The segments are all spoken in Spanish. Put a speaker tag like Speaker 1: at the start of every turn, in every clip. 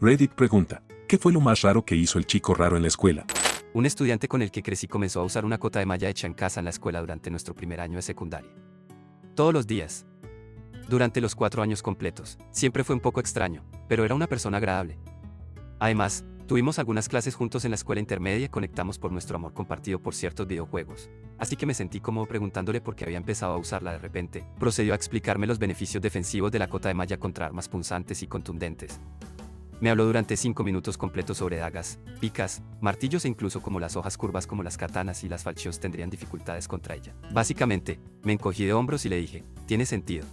Speaker 1: Reddit pregunta, ¿qué fue lo más raro que hizo el chico raro en la escuela?
Speaker 2: Un estudiante con el que crecí comenzó a usar una cota de malla hecha en casa en la escuela durante nuestro primer año de secundaria. Todos los días. Durante los 4 años completos. Siempre fue un poco extraño, pero era una persona agradable. Además, tuvimos algunas clases juntos en la escuela intermedia y conectamos por nuestro amor compartido por ciertos videojuegos. Así que me sentí cómodo preguntándole por qué había empezado a usarla de repente. Procedió a explicarme los beneficios defensivos de la cota de malla contra armas punzantes y contundentes. Me habló durante 5 minutos completos sobre dagas, picas, martillos e incluso cómo las hojas curvas como las katanas y las falchios tendrían dificultades contra ella. Básicamente, me encogí de hombros y le dije, tiene sentido.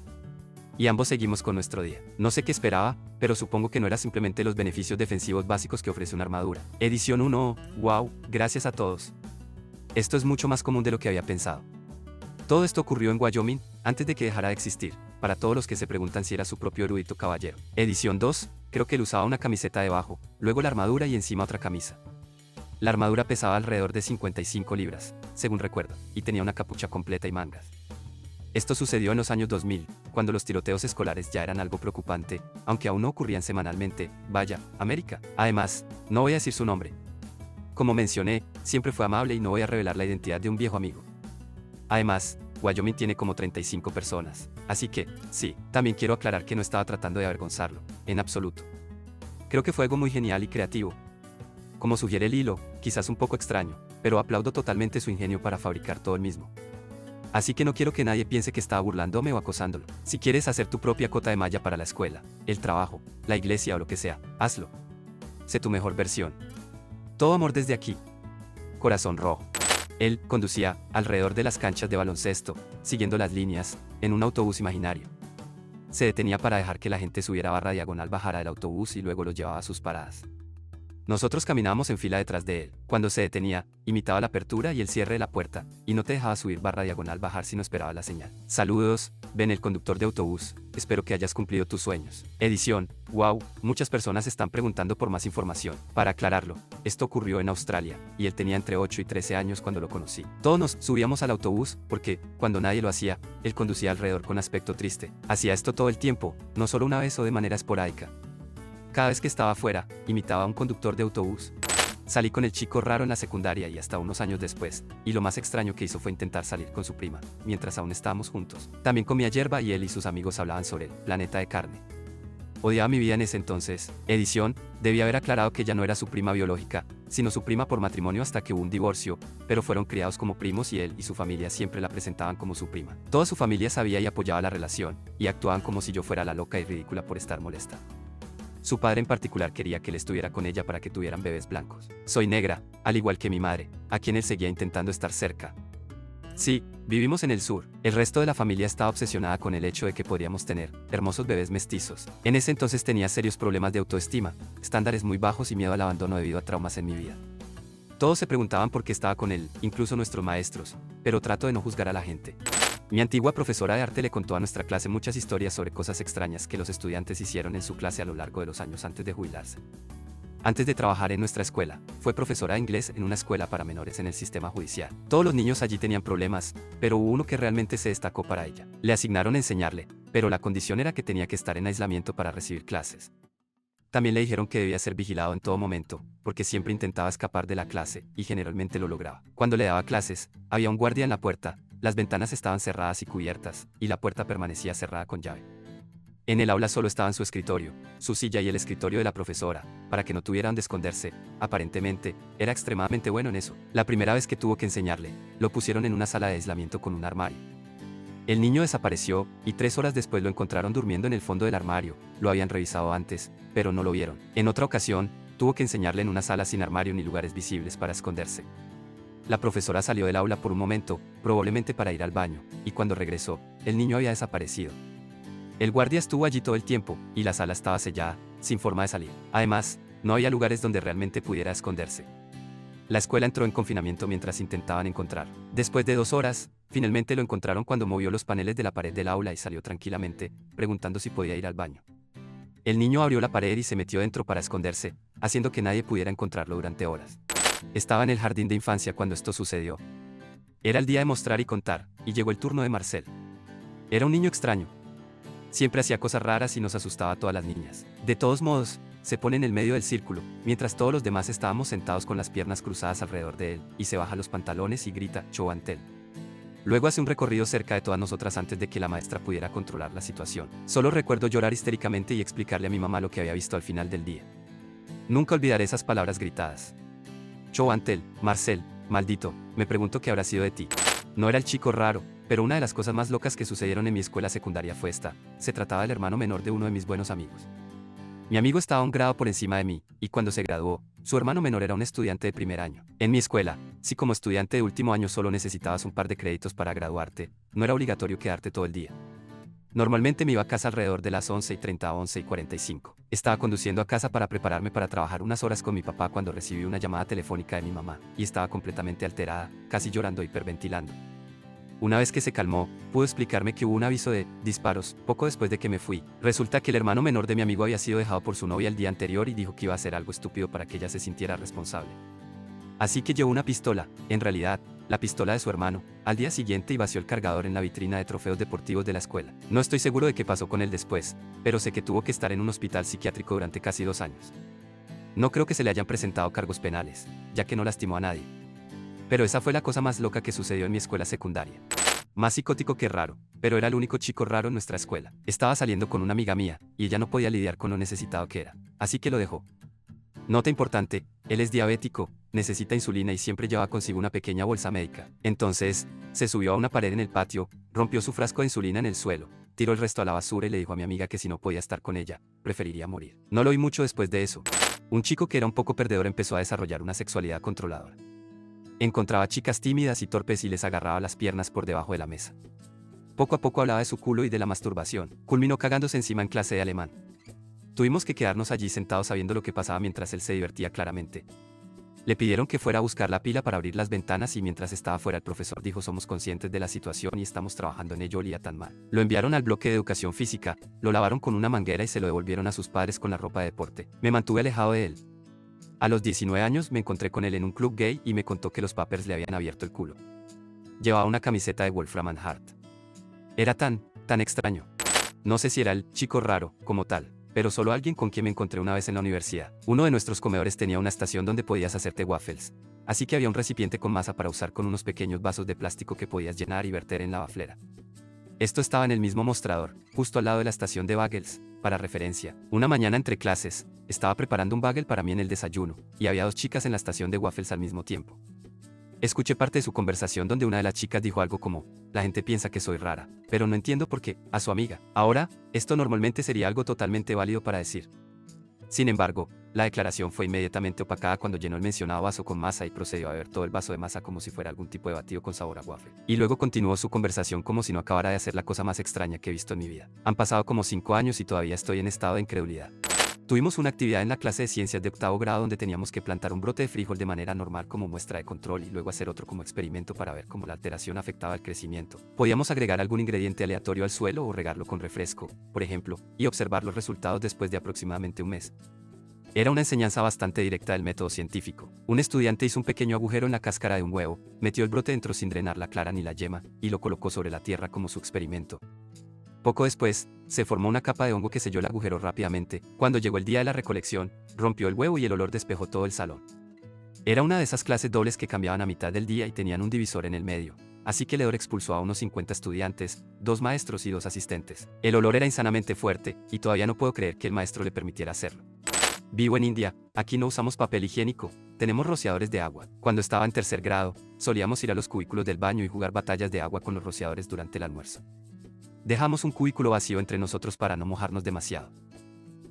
Speaker 2: Y ambos seguimos con nuestro día. No sé qué esperaba, pero supongo que no era simplemente los beneficios defensivos básicos que ofrece una armadura. Edición 1, wow, gracias a todos. Esto es mucho más común de lo que había pensado. Todo esto ocurrió en Wyoming, antes de que dejara de existir, para todos los que se preguntan si era su propio erudito caballero. Edición 2, creo que él usaba una camiseta debajo, luego la armadura y encima otra camisa. La armadura pesaba alrededor de 55 libras, según recuerdo, y tenía una capucha completa y mangas. Esto sucedió en los años 2000, cuando los tiroteos escolares ya eran algo preocupante, aunque aún no ocurrían semanalmente. Vaya, América. Además, no voy a decir su nombre. Como mencioné, siempre fue amable y no voy a revelar la identidad de un viejo amigo. Además, Wyoming tiene como 35 personas, así que, sí, también quiero aclarar que no estaba tratando de avergonzarlo, en absoluto. Creo que fue algo muy genial y creativo. Como sugiere el hilo, quizás un poco extraño, pero aplaudo totalmente su ingenio para fabricar todo el mismo. Así que no quiero que nadie piense que estaba burlándome o acosándolo. Si quieres hacer tu propia cota de malla para la escuela, el trabajo, la iglesia o lo que sea, hazlo. Sé tu mejor versión. Todo amor desde aquí. Corazón rojo. Él conducía alrededor de las canchas de baloncesto, siguiendo las líneas, en un autobús imaginario. Se detenía para dejar que la gente subiera barra diagonal, bajara del autobús y luego los llevaba a sus paradas. Nosotros caminábamos en fila detrás de él. Cuando se detenía, imitaba la apertura y el cierre de la puerta, y no te dejaba subir barra diagonal, bajar si no esperaba la señal. Saludos, Ben, el conductor de autobús. Espero que hayas cumplido tus sueños. Edición, wow, muchas personas están preguntando por más información. Para aclararlo, esto ocurrió en Australia, y él tenía entre 8 y 13 años cuando lo conocí. Todos nos subíamos al autobús, porque, cuando nadie lo hacía, él conducía alrededor con aspecto triste. Hacía esto todo el tiempo, no solo una vez o de manera esporádica. Cada vez que estaba afuera, imitaba a un conductor de autobús. Salí con el chico raro en la secundaria y hasta unos años después, y lo más extraño que hizo fue intentar salir con su prima, mientras aún estábamos juntos. También comía hierba y él y sus amigos hablaban sobre el planeta de carne. Odiaba mi vida en ese entonces. Edición, debía haber aclarado que ella no era su prima biológica, sino su prima por matrimonio hasta que hubo un divorcio, pero fueron criados como primos y él y su familia siempre la presentaban como su prima. Toda su familia sabía y apoyaba la relación, y actuaban como si yo fuera la loca y ridícula por estar molesta. Su padre en particular quería que él estuviera con ella para que tuvieran bebés blancos. Soy negra, al igual que mi madre, a quien él seguía intentando estar cerca. Sí, vivimos en el sur. El resto de la familia estaba obsesionada con el hecho de que podríamos tener hermosos bebés mestizos. En ese entonces tenía serios problemas de autoestima, estándares muy bajos y miedo al abandono debido a traumas en mi vida. Todos se preguntaban por qué estaba con él, incluso nuestros maestros, pero trato de no juzgar a la gente. Mi antigua profesora de arte le contó a nuestra clase muchas historias sobre cosas extrañas que los estudiantes hicieron en su clase a lo largo de los años antes de jubilarse. Antes de trabajar en nuestra escuela, fue profesora de inglés en una escuela para menores en el sistema judicial. Todos los niños allí tenían problemas, pero hubo uno que realmente se destacó para ella. Le asignaron a enseñarle, pero la condición era que tenía que estar en aislamiento para recibir clases. También le dijeron que debía ser vigilado en todo momento, porque siempre intentaba escapar de la clase, y generalmente lo lograba. Cuando le daba clases, había un guardia en la puerta, las ventanas estaban cerradas y cubiertas, y la puerta permanecía cerrada con llave. En el aula solo estaban su escritorio, su silla y el escritorio de la profesora, para que no tuvieran de esconderse. Aparentemente, era extremadamente bueno en eso. La primera vez que tuvo que enseñarle, lo pusieron en una sala de aislamiento con un armario. El niño desapareció, y 3 horas después lo encontraron durmiendo en el fondo del armario. Lo habían revisado antes, pero no lo vieron. En otra ocasión, tuvo que enseñarle en una sala sin armario ni lugares visibles para esconderse. La profesora salió del aula por un momento, probablemente para ir al baño, y cuando regresó, el niño había desaparecido. El guardia estuvo allí todo el tiempo, y la sala estaba sellada, sin forma de salir. Además, no había lugares donde realmente pudiera esconderse. La escuela entró en confinamiento mientras intentaban encontrarlo. Después de 2 horas, finalmente lo encontraron cuando movió los paneles de la pared del aula y salió tranquilamente, preguntando si podía ir al baño. El niño abrió la pared y se metió dentro para esconderse, haciendo que nadie pudiera encontrarlo durante horas. Estaba en el jardín de infancia cuando esto sucedió. Era el día de mostrar y contar, y llegó el turno de Marcel. Era un niño extraño. Siempre hacía cosas raras y nos asustaba a todas las niñas. De todos modos, Se pone en el medio del círculo, mientras todos los demás estábamos sentados con las piernas cruzadas alrededor de él, y se baja los pantalones y grita, show and tell. Luego hace un recorrido cerca de todas nosotras antes de que la maestra pudiera controlar la situación. Solo recuerdo llorar histéricamente y explicarle a mi mamá lo que había visto al final del día. Nunca olvidaré esas palabras gritadas. Show and tell, Marcel, maldito, me pregunto qué habrá sido de ti. No era el chico raro, pero una de las cosas más locas que sucedieron en mi escuela secundaria fue esta. Se trataba del hermano menor de uno de mis buenos amigos. Mi amigo estaba un grado por encima de mí, y cuando se graduó, su hermano menor era un estudiante de primer año. En mi escuela, si como estudiante de último año solo necesitabas un par de créditos para graduarte, no era obligatorio quedarte todo el día. Normalmente me iba a casa alrededor de las 11:30 a 11:45. Estaba conduciendo a casa para prepararme para trabajar unas horas con mi papá cuando recibí una llamada telefónica de mi mamá, y estaba completamente alterada, casi llorando e hiperventilando. Una vez que se calmó, pudo explicarme que hubo un aviso de disparos poco después de que me fui. Resulta que el hermano menor de mi amigo había sido dejado por su novia el día anterior y dijo que iba a hacer algo estúpido para que ella se sintiera responsable. Así que llevó una pistola, en realidad, la pistola de su hermano, al día siguiente y vació el cargador en la vitrina de trofeos deportivos de la escuela. No estoy seguro de qué pasó con él después, pero sé que tuvo que estar en un hospital psiquiátrico durante casi 2 años. No creo que se le hayan presentado cargos penales, ya que no lastimó a nadie. Pero esa fue la cosa más loca que sucedió en mi escuela secundaria. Más psicótico que raro, pero era el único chico raro en nuestra escuela. Estaba saliendo con una amiga mía, y ella no podía lidiar con lo necesitado que era, así que lo dejó. Nota importante, él es diabético, necesita insulina y siempre lleva consigo una pequeña bolsa médica. Entonces, se subió a una pared en el patio, rompió su frasco de insulina en el suelo, tiró el resto a la basura y le dijo a mi amiga que si no podía estar con ella, preferiría morir. No lo oí mucho después de eso. Un chico que era un poco perdedor empezó a desarrollar una sexualidad controladora. Encontraba chicas tímidas y torpes y les agarraba las piernas por debajo de la mesa. Poco a poco hablaba de su culo y de la masturbación. Culminó cagándose encima en clase de alemán. Tuvimos que quedarnos allí sentados sabiendo lo que pasaba mientras él se divertía claramente. Le pidieron que fuera a buscar la pila para abrir las ventanas y mientras estaba fuera el profesor dijo: somos conscientes de la situación y estamos trabajando en ello. Olía tan mal. Lo enviaron al bloque de educación física, lo lavaron con una manguera y se lo devolvieron a sus padres con la ropa de deporte. Me mantuve alejado de él. A los 19 años me encontré con él en un club gay y me contó que los Pappers le habían abierto el culo. Llevaba una camiseta de Wolfram and Hart. Era tan extraño. No sé si era el chico raro, como tal, pero solo alguien con quien me encontré una vez en la universidad. Uno de nuestros comedores tenía una estación donde podías hacerte waffles, así que había un recipiente con masa para usar con unos pequeños vasos de plástico que podías llenar y verter en la waflera. Esto estaba en el mismo mostrador, justo al lado de la estación de bagels. Para referencia, una mañana entre clases, estaba preparando un bagel para mí en el desayuno, y había 2 chicas en la estación de waffles al mismo tiempo. Escuché parte de su conversación donde una de las chicas dijo algo como: la gente piensa que soy rara, pero no entiendo por qué, a su amiga. Ahora, esto normalmente sería algo totalmente válido para decir. Sin embargo, la declaración fue inmediatamente opacada cuando llenó el mencionado vaso con masa y procedió a beber todo el vaso de masa como si fuera algún tipo de batido con sabor a waffle. Y luego continuó su conversación como si no acabara de hacer la cosa más extraña que he visto en mi vida. Han pasado como 5 años y todavía estoy en estado de incredulidad. Tuvimos una actividad en la clase de ciencias de 8º grado donde teníamos que plantar un brote de frijol de manera normal como muestra de control y luego hacer otro como experimento para ver cómo la alteración afectaba el crecimiento. Podíamos agregar algún ingrediente aleatorio al suelo o regarlo con refresco, por ejemplo, y observar los resultados después de aproximadamente un mes. Era una enseñanza bastante directa del método científico. Un estudiante hizo un pequeño agujero en la cáscara de un huevo, metió el brote dentro sin drenar la clara ni la yema, y lo colocó sobre la tierra como su experimento. Poco después, se formó una capa de hongo que selló el agujero rápidamente. Cuando llegó el día de la recolección, rompió el huevo y el olor despejó todo el salón. Era una de esas clases dobles que cambiaban a mitad del día y tenían un divisor en el medio. Así que el hedor expulsó a unos 50 estudiantes, 2 maestros y 2 asistentes. El olor era insanamente fuerte, y todavía no puedo creer que el maestro le permitiera hacerlo. Vivo en India, aquí no usamos papel higiénico, tenemos rociadores de agua. Cuando estaba en 3er grado, solíamos ir a los cubículos del baño y jugar batallas de agua con los rociadores durante el almuerzo. Dejamos un cubículo vacío entre nosotros para no mojarnos demasiado.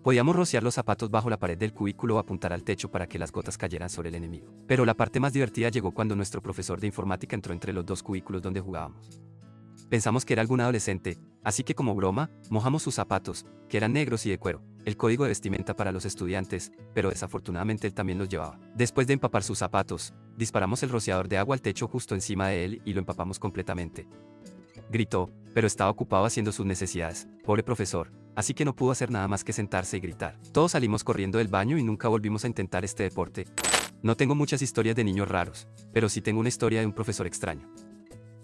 Speaker 2: Podíamos rociar los zapatos bajo la pared del cubículo o apuntar al techo para que las gotas cayeran sobre el enemigo. Pero la parte más divertida llegó cuando nuestro profesor de informática entró entre los 2 cubículos donde jugábamos. Pensamos que era algún adolescente, así que como broma, mojamos sus zapatos, que eran negros y de cuero, el código de vestimenta para los estudiantes, pero desafortunadamente él también los llevaba. Después de empapar sus zapatos, disparamos el rociador de agua al techo justo encima de él y lo empapamos completamente. Gritó, pero estaba ocupado haciendo sus necesidades, pobre profesor, así que no pudo hacer nada más que sentarse y gritar. Todos salimos corriendo del baño y nunca volvimos a intentar este deporte. No tengo muchas historias de niños raros, pero sí tengo una historia de un profesor extraño.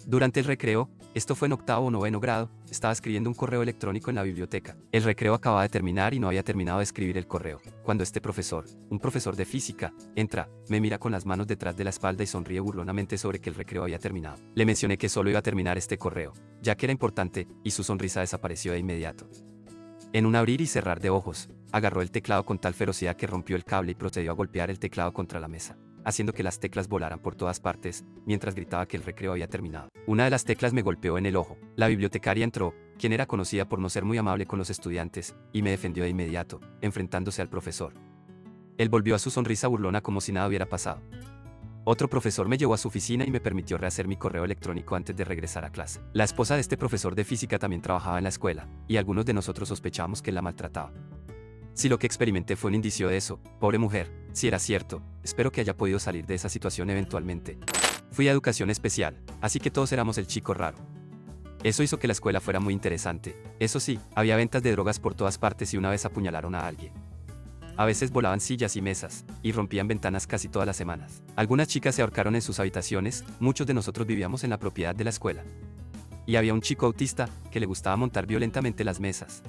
Speaker 2: Durante el recreo, esto fue en octavo o noveno grado, estaba escribiendo un correo electrónico en la biblioteca. El recreo acababa de terminar y no había terminado de escribir el correo, cuando este profesor, un profesor de física, entra, me mira con las manos detrás de la espalda y sonríe burlonamente sobre que el recreo había terminado. Le mencioné que solo iba a terminar este correo, ya que era importante, y su sonrisa desapareció de inmediato. En un abrir y cerrar de ojos, agarró el teclado con tal ferocidad que rompió el cable y procedió a golpear el teclado contra la mesa, haciendo que las teclas volaran por todas partes, mientras gritaba que el recreo había terminado. Una de las teclas me golpeó en el ojo. La bibliotecaria entró, quien era conocida por no ser muy amable con los estudiantes, y me defendió de inmediato, enfrentándose al profesor. Él volvió a su sonrisa burlona como si nada hubiera pasado. Otro profesor me llevó a su oficina y me permitió rehacer mi correo electrónico antes de regresar a clase. La esposa de este profesor de física también trabajaba en la escuela, y algunos de nosotros sospechábamos que la maltrataba. Si lo que experimenté fue un indicio de eso, pobre mujer, si era cierto, espero que haya podido salir de esa situación eventualmente. Fui a educación especial, así que todos éramos el chico raro. Eso hizo que la escuela fuera muy interesante. Eso sí, había ventas de drogas por todas partes y una vez apuñalaron a alguien. A veces volaban sillas y mesas, y rompían ventanas casi todas las semanas. Algunas chicas se ahorcaron en sus habitaciones, muchos de nosotros vivíamos en la propiedad de la escuela. Y había un chico autista, que le gustaba montar violentamente las mesas.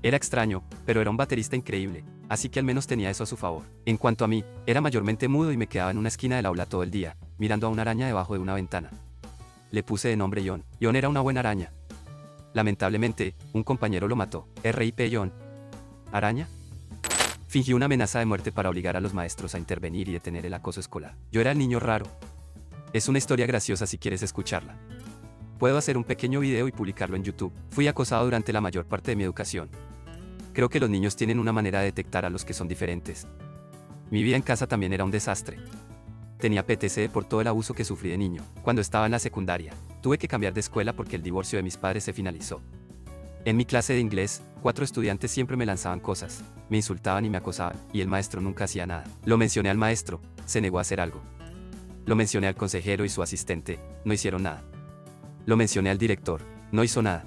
Speaker 2: Era extraño, pero era un baterista increíble, así que al menos tenía eso a su favor. En cuanto a mí, era mayormente mudo y me quedaba en una esquina del aula todo el día, mirando a una araña debajo de una ventana. Le puse de nombre John. John era una buena araña. Lamentablemente, un compañero lo mató. RIP John. ¿Araña? Fingí una amenaza de muerte para obligar a los maestros a intervenir y detener el acoso escolar. Yo era el niño raro. Es una historia graciosa si quieres escucharla. Puedo hacer un pequeño video y publicarlo en YouTube. Fui acosado durante la mayor parte de mi educación. Creo que los niños tienen una manera de detectar a los que son diferentes. Mi vida en casa también era un desastre. Tenía PTSD por todo el abuso que sufrí de niño. Cuando estaba en la secundaria, tuve que cambiar de escuela porque el divorcio de mis padres se finalizó. En mi clase de inglés, 4 estudiantes siempre me lanzaban cosas, me insultaban y me acosaban, y el maestro nunca hacía nada. Lo mencioné al maestro, se negó a hacer algo. Lo mencioné al consejero y su asistente, no hicieron nada. Lo mencioné al director, no hizo nada.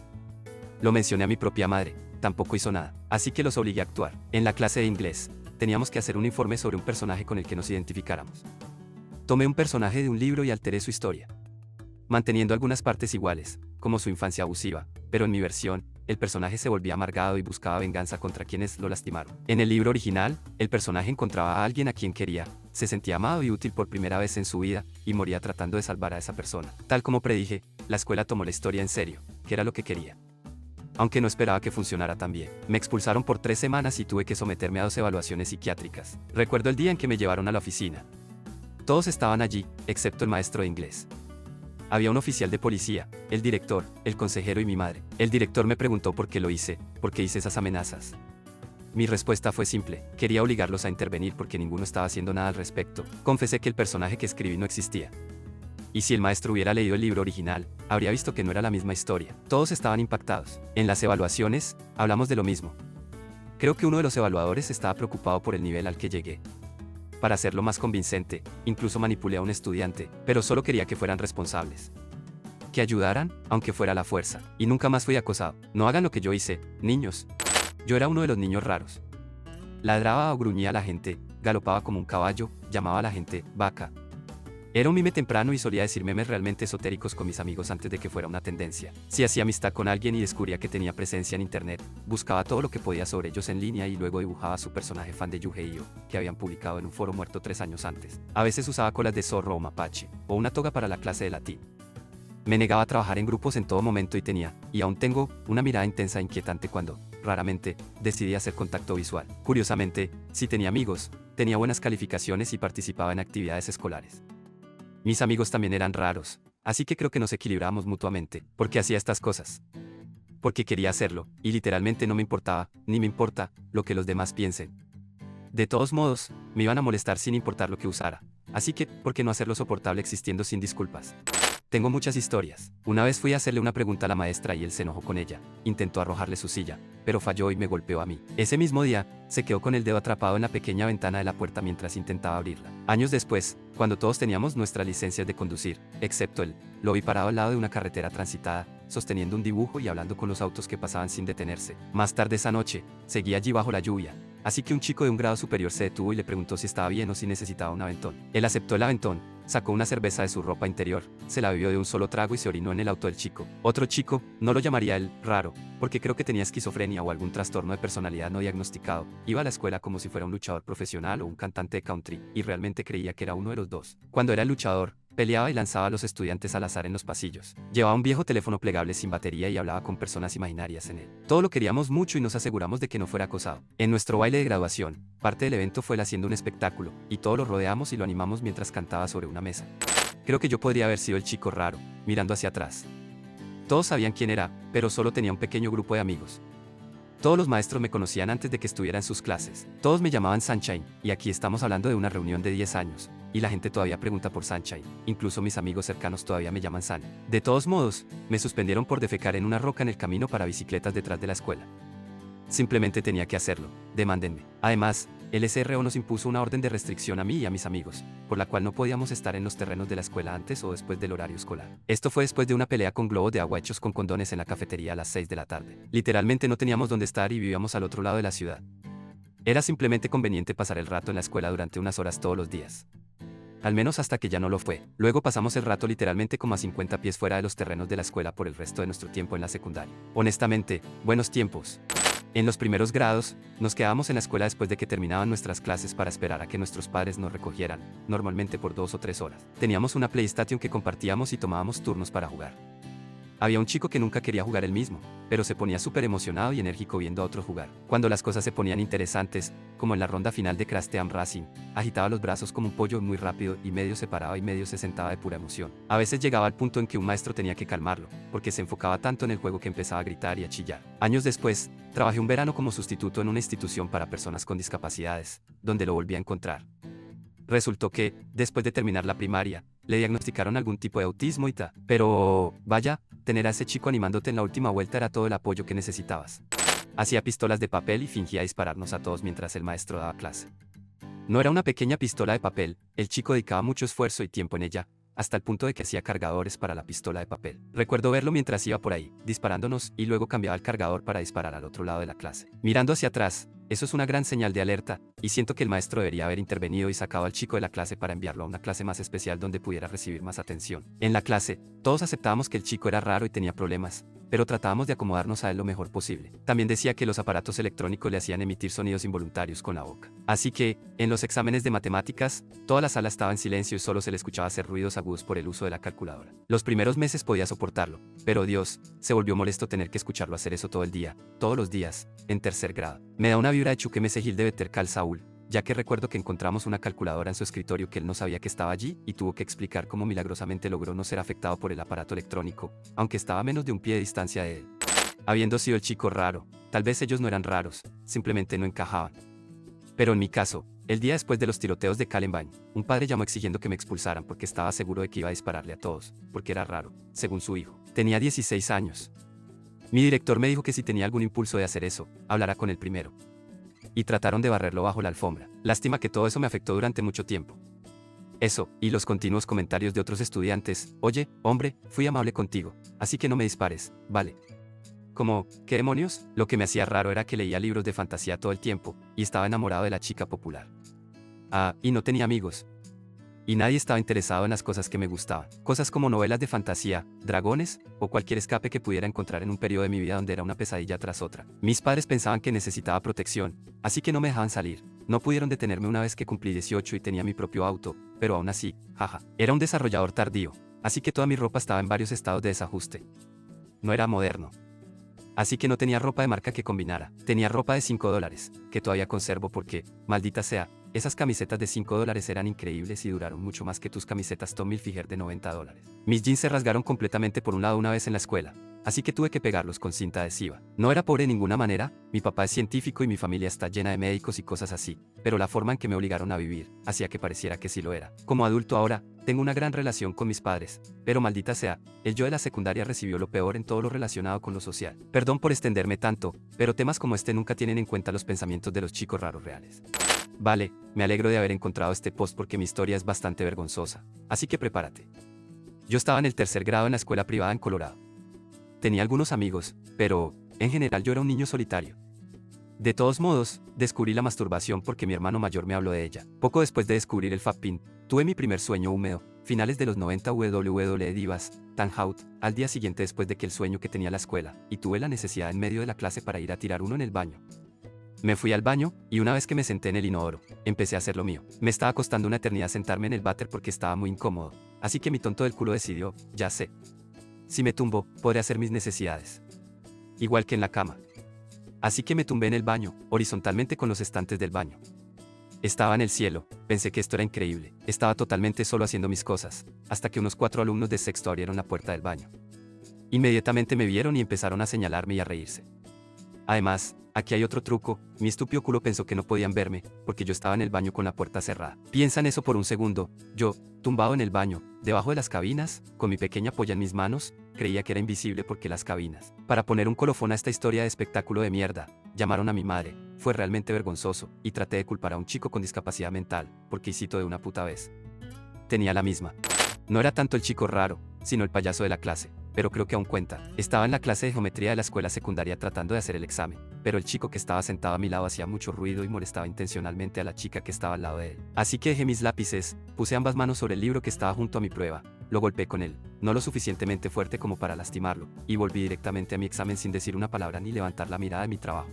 Speaker 2: Lo mencioné a mi propia madre, tampoco hizo nada. Así que los obligué a actuar. En la clase de inglés, teníamos que hacer un informe sobre un personaje con el que nos identificáramos. Tomé un personaje de un libro y alteré su historia, manteniendo algunas partes iguales, como su infancia abusiva, pero en mi versión, el personaje se volvía amargado y buscaba venganza contra quienes lo lastimaron. En el libro original, el personaje encontraba a alguien a quien quería, se sentía amado y útil por primera vez en su vida, y moría tratando de salvar a esa persona. Tal como predije, la escuela tomó la historia en serio, que era lo que quería. Aunque no esperaba que funcionara tan bien. Me expulsaron por 3 semanas y tuve que someterme a 2 evaluaciones psiquiátricas. Recuerdo el día en que me llevaron a la oficina. Todos estaban allí, excepto el maestro de inglés. Había un oficial de policía, el director, el consejero y mi madre. El director me preguntó por qué lo hice, por qué hice esas amenazas. Mi respuesta fue simple, quería obligarlos a intervenir porque ninguno estaba haciendo nada al respecto. Confesé que el personaje que escribí no existía. Y si el maestro hubiera leído el libro original, habría visto que no era la misma historia. Todos estaban impactados. En las evaluaciones, hablamos de lo mismo. Creo que uno de los evaluadores estaba preocupado por el nivel al que llegué. Para hacerlo más convincente, incluso manipulé a un estudiante, pero solo quería que fueran responsables. Que ayudaran, aunque fuera a la fuerza. Y nunca más fui acosado. No hagan lo que yo hice, niños. Yo era uno de los niños raros. Ladraba o gruñía a la gente, galopaba como un caballo, llamaba a la gente vaca. Era un mime temprano y solía decir memes realmente esotéricos con mis amigos antes de que fuera una tendencia. Si hacía amistad con alguien y descubría que tenía presencia en internet, buscaba todo lo que podía sobre ellos en línea y luego dibujaba a su personaje fan de Yu-Gi-Oh, que habían publicado en un foro muerto 3 años antes. A veces usaba colas de zorro o mapache, o una toga para la clase de latín. Me negaba a trabajar en grupos en todo momento y tenía, y aún tengo, una mirada intensa e inquietante cuando, raramente, decidí hacer contacto visual. Curiosamente, sí tenía amigos, tenía buenas calificaciones y participaba en actividades escolares. Mis amigos también eran raros, así que creo que nos equilibramos mutuamente, porque hacía estas cosas. Porque quería hacerlo, y literalmente no me importaba, ni me importa, lo que los demás piensen. De todos modos, me iban a molestar sin importar lo que usara, así que, ¿por qué no hacerlo soportable existiendo sin disculpas? Tengo muchas historias. Una vez fui a hacerle una pregunta a la maestra y él se enojó con ella. Intentó arrojarle su silla, pero falló y me golpeó a mí. Ese mismo día, se quedó con el dedo atrapado en la pequeña ventana de la puerta mientras intentaba abrirla. Años después, cuando todos teníamos nuestras licencias de conducir, excepto él, lo vi parado al lado de una carretera transitada, sosteniendo un dibujo y hablando con los autos que pasaban sin detenerse. Más tarde esa noche, seguí allí bajo la lluvia, así que un chico de un grado superior se detuvo y le preguntó si estaba bien o si necesitaba un aventón. Él aceptó el aventón, sacó una cerveza de su ropa interior, se la bebió de un solo trago y se orinó en el auto del chico. Otro chico, no lo llamaría él raro, porque creo que tenía esquizofrenia o algún trastorno de personalidad no diagnosticado, iba a la escuela como si fuera un luchador profesional o un cantante de country, y realmente creía que era uno de los dos. Cuando era el luchador, peleaba y lanzaba a los estudiantes al azar en los pasillos. Llevaba un viejo teléfono plegable sin batería y hablaba con personas imaginarias en él. Todo lo queríamos mucho y nos aseguramos de que no fuera acosado. En nuestro baile de graduación, parte del evento fue él haciendo un espectáculo, y todos lo rodeamos y lo animamos mientras cantaba sobre una mesa. Creo que yo podría haber sido el chico raro, mirando hacia atrás. Todos sabían quién era, pero solo tenía un pequeño grupo de amigos. Todos los maestros me conocían antes de que estuviera en sus clases. Todos me llamaban Sunshine, y aquí estamos hablando de una reunión de 10 años. Y la gente todavía pregunta por Sunshine. Incluso mis amigos cercanos todavía me llaman Sun. De todos modos, me suspendieron por defecar en una roca en el camino para bicicletas detrás de la escuela. Simplemente tenía que hacerlo, demándenme. Además, el SRO nos impuso una orden de restricción a mí y a mis amigos, por la cual no podíamos estar en los terrenos de la escuela antes o después del horario escolar. Esto fue después de una pelea con globos de agua hechos con condones en la cafetería a las 6 de la tarde. Literalmente no teníamos dónde estar y vivíamos al otro lado de la ciudad. Era simplemente conveniente pasar el rato en la escuela durante unas horas todos los días. Al menos hasta que ya no lo fue. Luego pasamos el rato literalmente como a 50 pies fuera de los terrenos de la escuela por el resto de nuestro tiempo en la secundaria. Honestamente, buenos tiempos. En los primeros grados, nos quedábamos en la escuela después de que terminaban nuestras clases para esperar a que nuestros padres nos recogieran, normalmente por 2 o 3 horas. Teníamos una PlayStation que compartíamos y tomábamos turnos para jugar. Había un chico que nunca quería jugar él mismo, pero se ponía súper emocionado y enérgico viendo a otros jugar. Cuando las cosas se ponían interesantes, como en la ronda final de Crash Team Racing, agitaba los brazos como un pollo muy rápido y medio se paraba y medio se sentaba de pura emoción. A veces llegaba al punto en que un maestro tenía que calmarlo, porque se enfocaba tanto en el juego que empezaba a gritar y a chillar. Años después, trabajé un verano como sustituto en una institución para personas con discapacidades, donde lo volví a encontrar. Resultó que, después de terminar la primaria, le diagnosticaron algún tipo de autismo y tal. Pero, vaya, tener a ese chico animándote en la última vuelta era todo el apoyo que necesitabas. Hacía pistolas de papel y fingía dispararnos a todos mientras el maestro daba clase. No era una pequeña pistola de papel, el chico dedicaba mucho esfuerzo y tiempo en ella, hasta el punto de que hacía cargadores para la pistola de papel. Recuerdo verlo mientras iba por ahí, disparándonos, y luego cambiaba el cargador para disparar al otro lado de la clase. Mirando hacia atrás, eso es una gran señal de alerta, y siento que el maestro debería haber intervenido y sacado al chico de la clase para enviarlo a una clase más especial donde pudiera recibir más atención. En la clase, todos aceptábamos que el chico era raro y tenía problemas, pero tratábamos de acomodarnos a él lo mejor posible. También decía que los aparatos electrónicos le hacían emitir sonidos involuntarios con la boca. Así que, en los exámenes de matemáticas, toda la sala estaba en silencio y solo se le escuchaba hacer ruidos agudos por el uso de la calculadora. Los primeros meses podía soportarlo, pero Dios, se volvió molesto tener que escucharlo hacer eso todo el día, todos los días, en tercer grado. Me da una vibra de Chuck M. Hill de Better Call Saul, ya que recuerdo que encontramos una calculadora en su escritorio que él no sabía que estaba allí y tuvo que explicar cómo milagrosamente logró no ser afectado por el aparato electrónico, aunque estaba a menos de un pie de distancia de él. Habiendo sido el chico raro, tal vez ellos no eran raros, simplemente no encajaban. Pero en mi caso, el día después de los tiroteos de Columbine, un padre llamó exigiendo que me expulsaran porque estaba seguro de que iba a dispararle a todos, porque era raro, según su hijo. Tenía 16 años. Mi director me dijo que si tenía algún impulso de hacer eso, hablara con él primero. Y trataron de barrerlo bajo la alfombra. Lástima que todo eso me afectó durante mucho tiempo. Eso, y los continuos comentarios de otros estudiantes, oye, hombre, fui amable contigo, así que no me dispares, ¿vale? Como, ¿qué demonios? Lo que me hacía raro era que leía libros de fantasía todo el tiempo, y estaba enamorado de la chica popular. Y no tenía amigos. Y nadie estaba interesado en las cosas que me gustaban. Cosas como novelas de fantasía, dragones, o cualquier escape que pudiera encontrar en un periodo de mi vida donde era una pesadilla tras otra. Mis padres pensaban que necesitaba protección, así que no me dejaban salir. No pudieron detenerme una vez que cumplí 18 y tenía mi propio auto, pero aún así, jaja. Era un desarrollador tardío, así que toda mi ropa estaba en varios estados de desajuste. No era moderno. Así que no tenía ropa de marca que combinara. Tenía ropa de $5, que todavía conservo porque, maldita sea, esas camisetas de $5 eran increíbles y duraron mucho más que tus camisetas Tommy Hilfiger de $90. Mis jeans se rasgaron completamente por un lado una vez en la escuela, así que tuve que pegarlos con cinta adhesiva. No era pobre de ninguna manera, mi papá es científico y mi familia está llena de médicos y cosas así, pero la forma en que me obligaron a vivir, hacía que pareciera que sí lo era. Como adulto ahora, tengo una gran relación con mis padres, pero maldita sea, el yo de la secundaria recibió lo peor en todo lo relacionado con lo social. Perdón por extenderme tanto, pero temas como este nunca tienen en cuenta los pensamientos de los chicos raros reales. Vale, me alegro de haber encontrado este post porque mi historia es bastante vergonzosa, así que prepárate. Yo estaba en el tercer grado en la escuela privada en Colorado. Tenía algunos amigos, pero, en general yo era un niño solitario. De todos modos, descubrí la masturbación porque mi hermano mayor me habló de ella. Poco después de descubrir el fapping, tuve mi primer sueño húmedo, finales de los 90 WWE Divas, Tanhout, al día siguiente después de que el sueño que tenía la escuela, y tuve la necesidad en medio de la clase para ir a tirar uno en el baño. Me fui al baño, y una vez que me senté en el inodoro, empecé a hacer lo mío. Me estaba costando una eternidad sentarme en el váter porque estaba muy incómodo, así que mi tonto del culo decidió, ya sé. Si me tumbo, podré hacer mis necesidades. Igual que en la cama. Así que me tumbé en el baño, horizontalmente con los estantes del baño. Estaba en el cielo, pensé que esto era increíble, estaba totalmente solo haciendo mis cosas, hasta que unos 4 alumnos de sexto abrieron la puerta del baño. Inmediatamente me vieron y empezaron a señalarme y a reírse. Además, aquí hay otro truco, mi estúpido culo pensó que no podían verme, porque yo estaba en el baño con la puerta cerrada. Piensa en eso por un segundo, yo, tumbado en el baño, debajo de las cabinas, con mi pequeña polla en mis manos, creía que era invisible porque las cabinas. Para poner un colofón a esta historia de espectáculo de mierda, llamaron a mi madre, fue realmente vergonzoso, y traté de culpar a un chico con discapacidad mental, porque hicito de una puta vez. Tenía la misma. No era tanto el chico raro, sino el payaso de la clase, pero creo que aún cuenta. Estaba en la clase de geometría de la escuela secundaria tratando de hacer el examen, pero el chico que estaba sentado a mi lado hacía mucho ruido y molestaba intencionalmente a la chica que estaba al lado de él. Así que dejé mis lápices, puse ambas manos sobre el libro que estaba junto a mi prueba, lo golpeé con él, no lo suficientemente fuerte como para lastimarlo, y volví directamente a mi examen sin decir una palabra ni levantar la mirada de mi trabajo.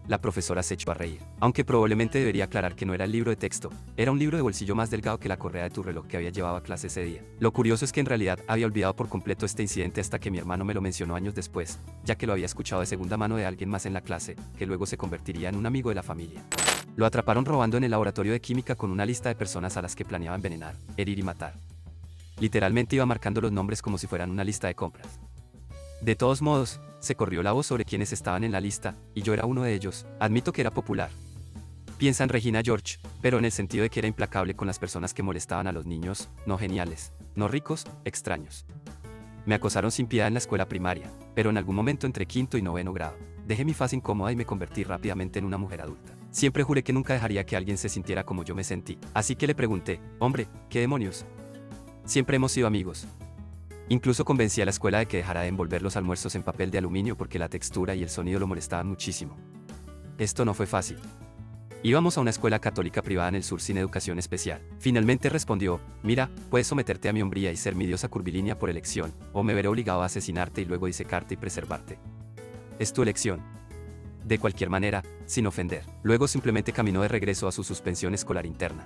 Speaker 2: La profesora se echó a reír, aunque probablemente debería aclarar que no era el libro de texto, era un libro de bolsillo más delgado que la correa de tu reloj que había llevado a clase ese día. Lo curioso es que en realidad había olvidado por completo este incidente hasta que mi hermano me lo mencionó años después, ya que lo había escuchado de segunda mano de alguien más en la clase, que luego se convertiría en un amigo de la familia. Lo atraparon robando en el laboratorio de química con una lista de personas a las que planeaba envenenar, herir y matar. Literalmente iba marcando los nombres como si fueran una lista de compras. De todos modos, se corrió la voz sobre quienes estaban en la lista, y yo era uno de ellos. Admito que era popular. Piensa en Regina George, pero en el sentido de que era implacable con las personas que molestaban a los niños, no geniales, no ricos, extraños. Me acosaron sin piedad en la escuela primaria, pero en algún momento entre quinto y noveno grado, dejé mi faz incómoda y me convertí rápidamente en una mujer adulta. Siempre juré que nunca dejaría que alguien se sintiera como yo me sentí, así que le pregunté, hombre, ¿qué demonios? Siempre hemos sido amigos. Incluso convencí a la escuela de que dejara de envolver los almuerzos en papel de aluminio porque la textura y el sonido lo molestaban muchísimo. Esto no fue fácil. Íbamos a una escuela católica privada en el sur sin educación especial. Finalmente respondió, mira, puedes someterte a mi hombría y ser mi diosa curvilínea por elección, o me veré obligado a asesinarte y luego disecarte y preservarte. Es tu elección. De cualquier manera, sin ofender. Luego simplemente caminó de regreso a su suspensión escolar interna.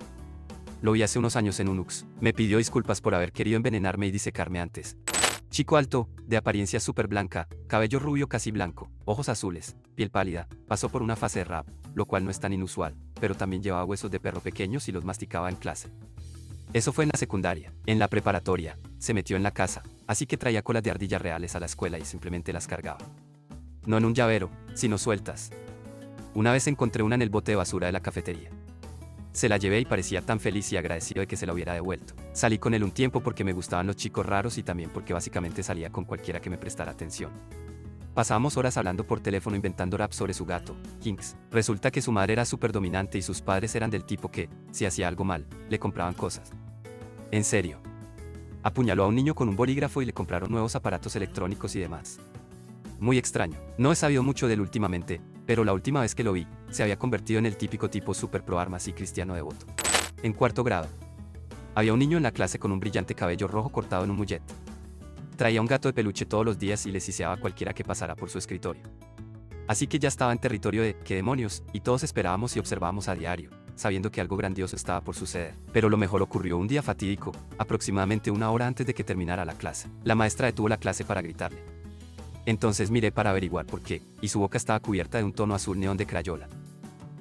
Speaker 2: Lo vi hace unos años en un UX. Me pidió disculpas por haber querido envenenarme y disecarme antes. Chico alto, de apariencia súper blanca, cabello rubio casi blanco, ojos azules, piel pálida, pasó por una fase de rap, lo cual no es tan inusual, pero también llevaba huesos de perro pequeños y los masticaba en clase. Eso fue en la secundaria. En la preparatoria, se metió en la casa, así que traía colas de ardillas reales a la escuela y simplemente las cargaba. No en un llavero, sino sueltas. Una vez encontré una en el bote de basura de la cafetería. Se la llevé y parecía tan feliz y agradecido de que se la hubiera devuelto. Salí con él un tiempo porque me gustaban los chicos raros y también porque básicamente salía con cualquiera que me prestara atención. Pasábamos horas hablando por teléfono inventando rap sobre su gato, Kinks. Resulta que su madre era súper dominante y sus padres eran del tipo que, si hacía algo mal, le compraban cosas. En serio. Apuñaló a un niño con un bolígrafo y le compraron nuevos aparatos electrónicos y demás. Muy extraño. No he sabido mucho de él últimamente, pero la última vez que lo vi, se había convertido en el típico tipo super pro armas y cristiano devoto. En cuarto grado. Había un niño en la clase con un brillante cabello rojo cortado en un mullet. Traía un gato de peluche todos los días y le siseaba a cualquiera que pasara por su escritorio. Así que ya estaba en territorio de ¿qué demonios? Y todos esperábamos y observábamos a diario, sabiendo que algo grandioso estaba por suceder. Pero lo mejor ocurrió un día fatídico, aproximadamente una hora antes de que terminara la clase. La maestra detuvo la clase para gritarle. Entonces miré para averiguar por qué, y su boca estaba cubierta de un tono azul neón de crayola.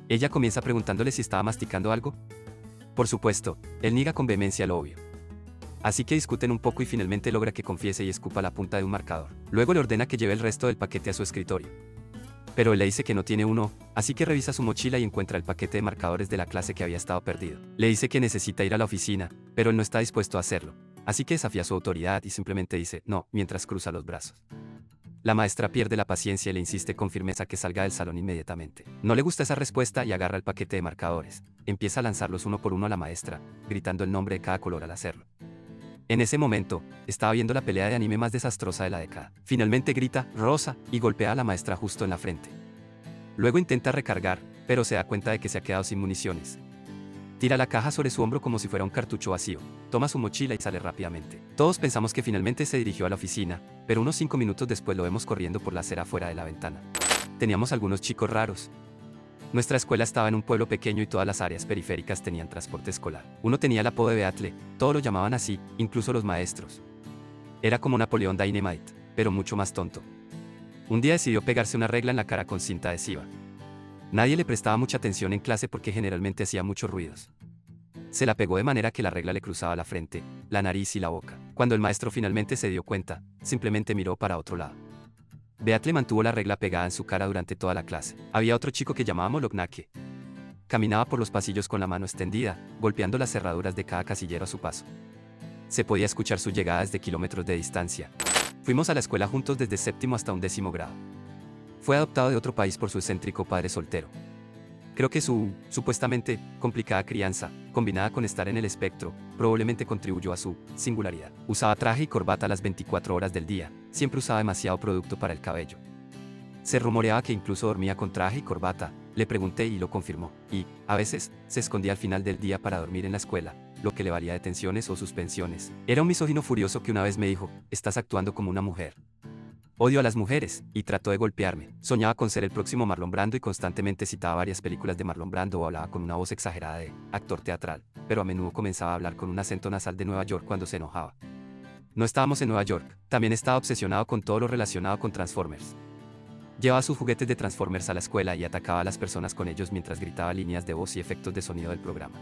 Speaker 2: Ella comienza preguntándole si estaba masticando algo. Por supuesto, él niega con vehemencia lo obvio. Así que discuten un poco y finalmente logra que confiese y escupa la punta de un marcador. Luego le ordena que lleve el resto del paquete a su escritorio. Pero él le dice que no tiene uno, así que revisa su mochila y encuentra el paquete de marcadores de la clase que había estado perdido. Le dice que necesita ir a la oficina, pero él no está dispuesto a hacerlo. Así que desafía su autoridad y simplemente dice no, mientras cruza los brazos. La maestra pierde la paciencia y le insiste con firmeza que salga del salón inmediatamente. No le gusta esa respuesta y agarra el paquete de marcadores. Empieza a lanzarlos uno por uno a la maestra, gritando el nombre de cada color al hacerlo. En ese momento, estaba viendo la pelea de anime más desastrosa de la década. Finalmente grita, Rosa, y golpea a la maestra justo en la frente. Luego intenta recargar, pero se da cuenta de que se ha quedado sin municiones. Tira la caja sobre su hombro como si fuera un cartucho vacío, toma su mochila y sale rápidamente. Todos pensamos que finalmente se dirigió a la oficina, pero unos 5 minutos después lo vemos corriendo por la acera fuera de la ventana. Teníamos algunos chicos raros. Nuestra escuela estaba en un pueblo pequeño y todas las áreas periféricas tenían transporte escolar. Uno tenía el apodo de Beatle, todos lo llamaban así, incluso los maestros. Era como Napoleón Dynamite, pero mucho más tonto. Un día decidió pegarse una regla en la cara con cinta adhesiva. Nadie le prestaba mucha atención en clase porque generalmente hacía muchos ruidos. Se la pegó de manera que la regla le cruzaba la frente, la nariz y la boca. Cuando el maestro finalmente se dio cuenta, simplemente miró para otro lado. Beatle mantuvo la regla pegada en su cara durante toda la clase. Había otro chico que llamábamos Lognake. Caminaba por los pasillos con la mano extendida, golpeando las cerraduras de cada casillero a su paso. Se podía escuchar su llegada desde kilómetros de distancia. Fuimos a la escuela juntos desde séptimo hasta 11º grado. Fue adoptado de otro país por su excéntrico padre soltero. Creo que su, supuestamente, complicada crianza, combinada con estar en el espectro, probablemente contribuyó a su singularidad. Usaba traje y corbata las 24 horas del día, siempre usaba demasiado producto para el cabello. Se rumoreaba que incluso dormía con traje y corbata, le pregunté y lo confirmó, y, a veces, se escondía al final del día para dormir en la escuela, lo que le valía detenciones o suspensiones. Era un misógino furioso que una vez me dijo, estás actuando como una mujer. Odio a las mujeres, y trató de golpearme. Soñaba con ser el próximo Marlon Brando y constantemente citaba varias películas de Marlon Brando o hablaba con una voz exagerada de actor teatral, pero a menudo comenzaba a hablar con un acento nasal de Nueva York cuando se enojaba. No estábamos en Nueva York, también estaba obsesionado con todo lo relacionado con Transformers. Llevaba sus juguetes de Transformers a la escuela y atacaba a las personas con ellos mientras gritaba líneas de voz y efectos de sonido del programa.